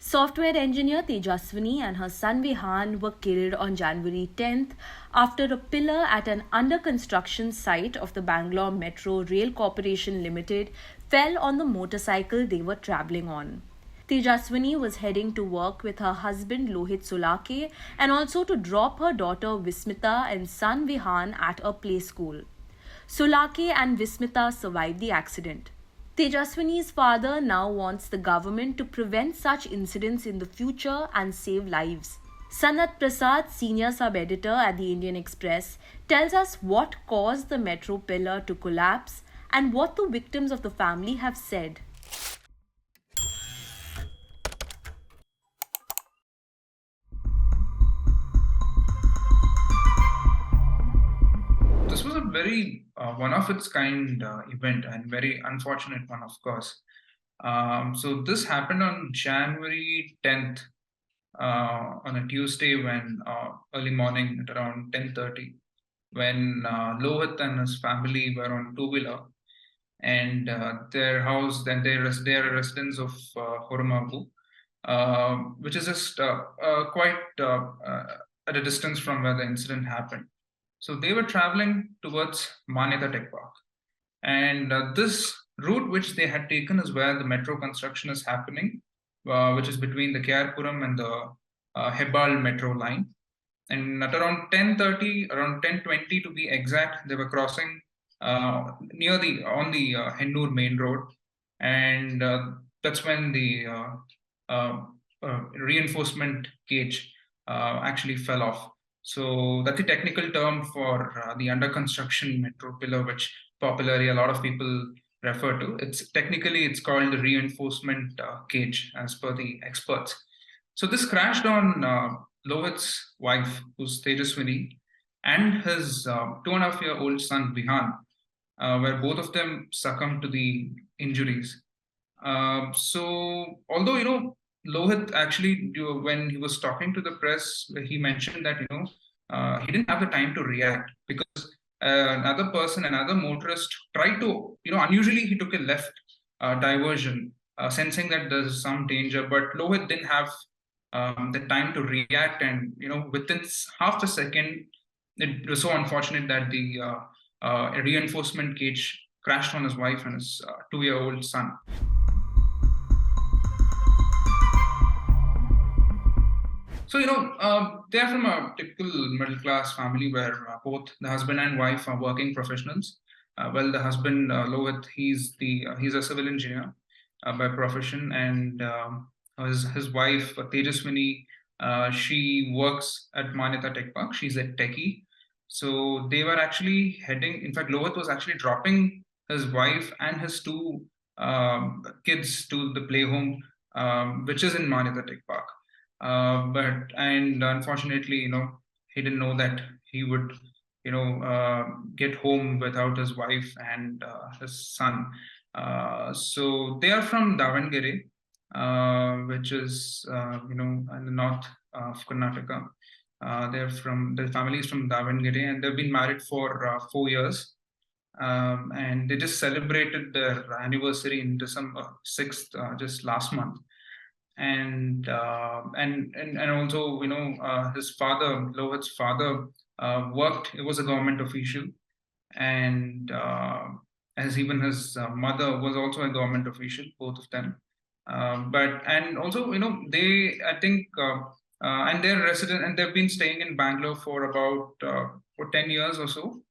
Software engineer Tejaswini and her son Vihan were killed on January 10th after a pillar at an under construction site of the Bangalore Metro Rail Corporation Limited fell on the motorcycle they were travelling on. Tejaswini was heading to work with her husband Lohit Sulake and also to drop her daughter Vismita and son Vihan at a play school. Sulake and Vismita survived the accident. Tejaswini's father now wants the government to prevent such incidents in the future and save lives. Sanath Prasad, senior sub-editor at the Indian Express, tells us what caused the metro pillar to collapse and what the victims of the family have said. This was a very one of its kind event and very unfortunate one, of course. So this happened on January 10th, on a Tuesday when early morning at around 10:30, when Lohit and his family were on two-wheeler and their house, then they are residents of Horomagu, which is just quite at a distance from where the incident happened. So they were traveling towards Manyata Tech Park. And this route which they had taken is where the metro construction is happening, which is between the Kerpuram and the Hebbal metro line. And at around 10:30, around 10:20 to be exact, they were crossing on the Hennur main road. And that's when the reinforcement cage actually fell off. So that's the technical term for the under construction metro pillar, which popularly a lot of people refer to. It's called the reinforcement cage, as per the experts. So this crashed on Lohit's wife, who's Tejaswini, and his 2.5-year-old son Vihan, where both of them succumbed to the injuries. So although Lohit actually, when he was talking to the press, he mentioned that he didn't have the time to react because another motorist tried to, unusually he took a left diversion, sensing that there's some danger, but Lohit didn't have the time to react, and within half a second, it was so unfortunate that the reinforcement cage crashed on his wife and his 2-year-old son. So, they're from a typical middle class family where both the husband and wife are working professionals. Well, the husband, Lohit, he's a civil engineer by profession, and his wife, Tejaswini, she works at Manyata Tech Park. She's a techie. So they were actually heading, in fact, Lohit was actually dropping his wife and his two kids to the playhome, which is in Manyata Tech Park. But unfortunately, he didn't know that he would, get home without his wife and his son. So they are from Davangere, which is, in the north of Karnataka. Their family is from Davangere, and they've been married for 4 years. And they just celebrated their anniversary in December 6th, just last month. And also his father, Lohit's father, worked. It was a government official, and as even his mother was also a government official, both of them. And also they, I think, and they're resident, and they've been staying in Bangalore for about for 10 years or so,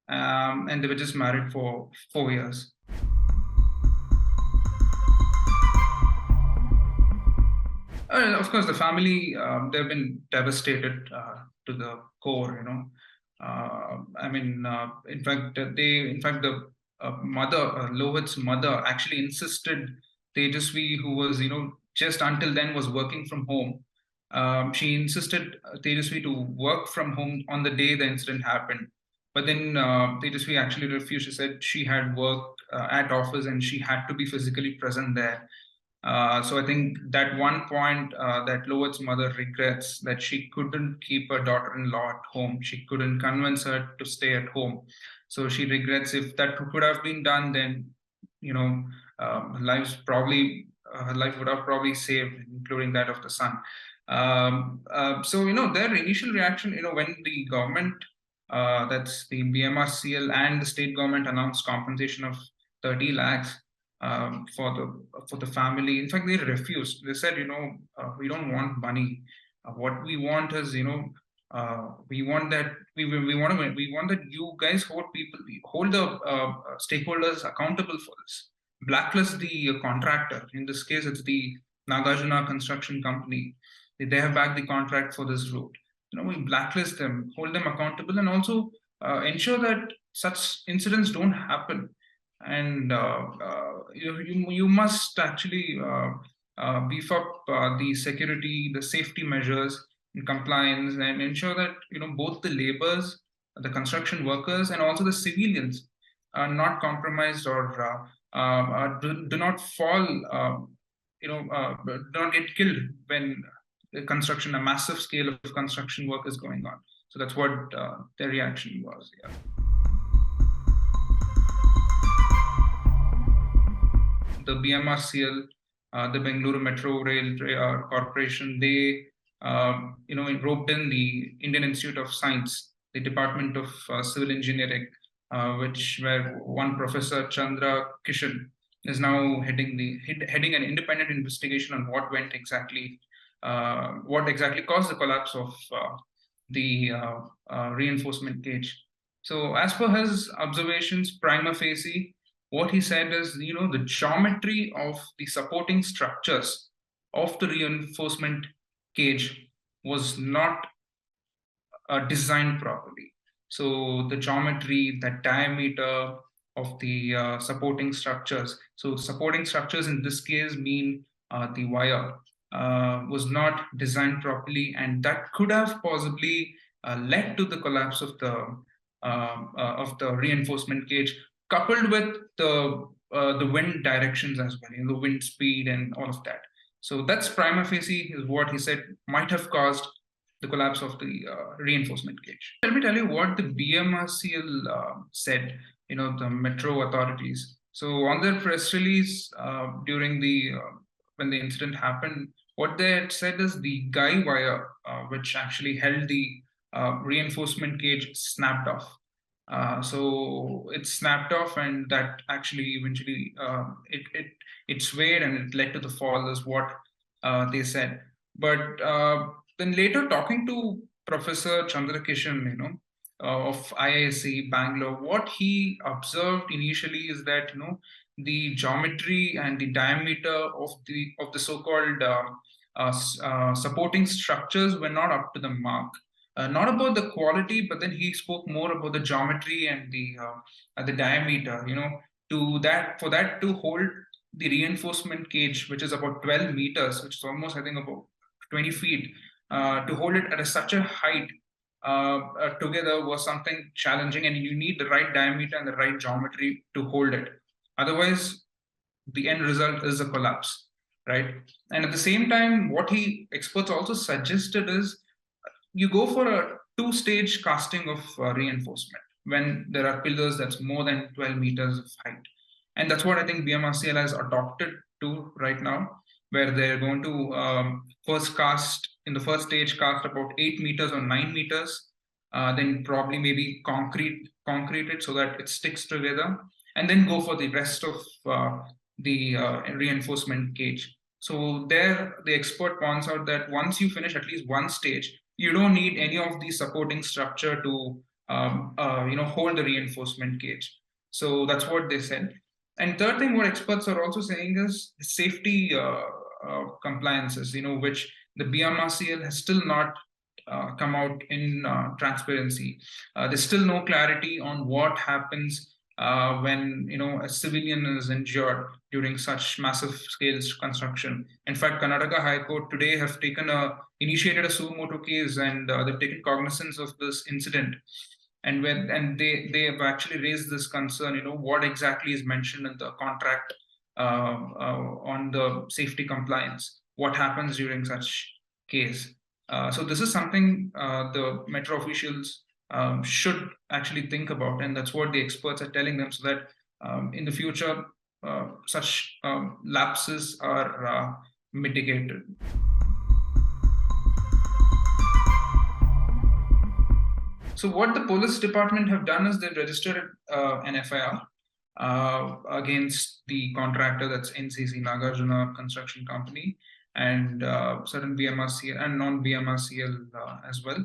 and they were just married for 4 years. Of course, the family, they've been devastated to the core. In fact, the mother, Lohit's mother, actually insisted Tejasvi, who was, just until then was working from home. She insisted Tejasvi to work from home on the day the incident happened. But then Tejasvi actually refused. She said she had worked at office and she had to be physically present there. So I think that one point that Lohit's mother regrets, that she couldn't keep her daughter-in-law at home. She couldn't convince her to stay at home. So she regrets, if that could have been done, then lives probably her life would have probably saved, including that of the son. So their initial reaction, when the government, that's the BMRCL and the state government, announced compensation of 30 lakhs for the family. In fact, they refused. They said, we don't want money. What we want is, we want that we want that you guys hold the stakeholders accountable for this. Blacklist the contractor. In this case, it's the Nagarjuna Construction Company. They have backed the contract for this route. We blacklist them, hold them accountable, and also ensure that such incidents don't happen. And you must actually beef up the security, the safety measures, and compliance, and ensure that both the laborers, the construction workers, and also the civilians are not compromised or do not fall, do not get killed when a massive scale of construction work is going on. So that's what their reaction was. Yeah. The BMRCL, the Bengaluru Metro Rail Corporation, they roped in the Indian Institute of Science, the Department of Civil Engineering, where one Professor Chandra Kishan is now heading an independent investigation on what exactly caused the collapse of the reinforcement cage. So, as per his observations, prima facie, what he said is, the geometry of the supporting structures of the reinforcement cage was not designed properly. So the geometry, the diameter of the supporting structures. So supporting structures in this case mean the wire was not designed properly, and that could have possibly led to the collapse of the reinforcement cage, coupled with the wind directions as well, the wind speed and all of that. So that's prima facie is what he said might have caused the collapse of the reinforcement cage. Let me tell you what the BMRCL said, the metro authorities. So on their press release during when the incident happened, what they had said is the guy wire, which actually held the reinforcement cage, snapped off. So it snapped off, and that actually eventually it swayed and it led to the fall, is what they said. But then later, talking to Professor Chandra Kishan, of IISc Bangalore, what he observed initially is that the geometry and the diameter of the so-called supporting structures were not up to the mark. Not about the quality, but then he spoke more about the geometry and the diameter. For that to hold the reinforcement cage, which is about 12 meters, which is almost, I think, about 20 feet, to hold it at such a height together was something challenging, and you need the right diameter and the right geometry to hold it. Otherwise, the end result is a collapse, right? And at the same time, what experts also suggested is you go for a two-stage casting of reinforcement when there are pillars that's more than 12 meters of height. And that's what I think BMRCL has adopted to right now, where they're going to first cast, in the first stage, cast about 8 meters or 9 meters, then probably maybe concrete it so that it sticks together, and then go for the rest of the reinforcement cage. So there, the expert points out that once you finish at least one stage, you don't need any of the supporting structure to hold the reinforcement cage. So that's what they said. And third thing, what experts are also saying is safety compliances, which the BMRCL has still not come out in transparency. There's still no clarity on what happens when a civilian is injured during such massive scale construction. In fact, Karnataka High Court today have initiated a suo motu case, and they've taken cognizance of this incident. And they have actually raised this concern, what exactly is mentioned in the contract on the safety compliance, what happens during such case. So this is something the metro officials should actually think about, and that's what the experts are telling them, so that in the future, such lapses are mitigated. So what the police department have done is they've registered an FIR against the contractor, that's NCC Nagarjuna Construction Company, and certain BMRCL and non-BMRCL as well.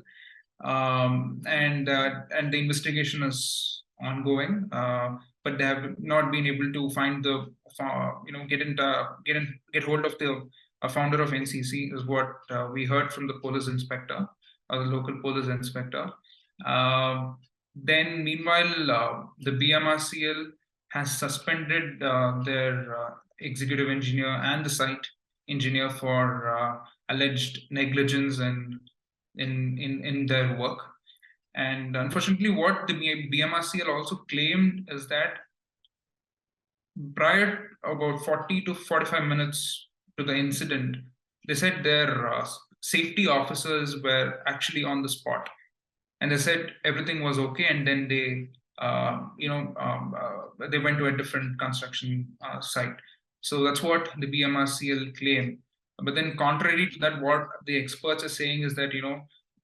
And the investigation is ongoing, but they have not been able to find the get hold of the founder of NCC, is what we heard from the police inspector, the local police inspector. Then meanwhile, the BMRCL has suspended their executive engineer and the site engineer for alleged negligence and in their work. And unfortunately, what the BMRCL also claimed is that prior about 40 to 45 minutes to the incident, they said their safety officers were actually on the spot, and they said everything was okay, and then they they went to a different construction site. So that's what the BMRCL claimed. But then contrary to that, what the experts are saying is that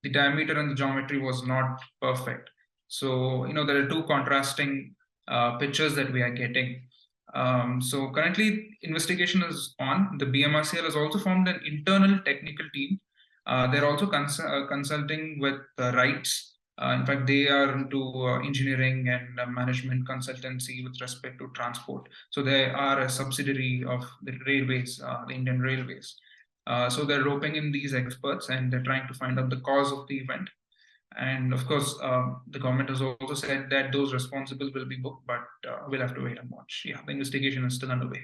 the diameter and the geometry was not perfect. So there are two contrasting pictures that we are getting. So currently investigation is on. The BMRCL has also formed an internal technical team. They're also consulting with RITES. In fact, they are into engineering and management consultancy with respect to transport. So they are a subsidiary of the railways, the Indian Railways. So they're roping in these experts, and they're trying to find out the cause of the event. And of course, the government has also said that those responsible will be booked, but we'll have to wait and watch. Yeah, the investigation is still underway.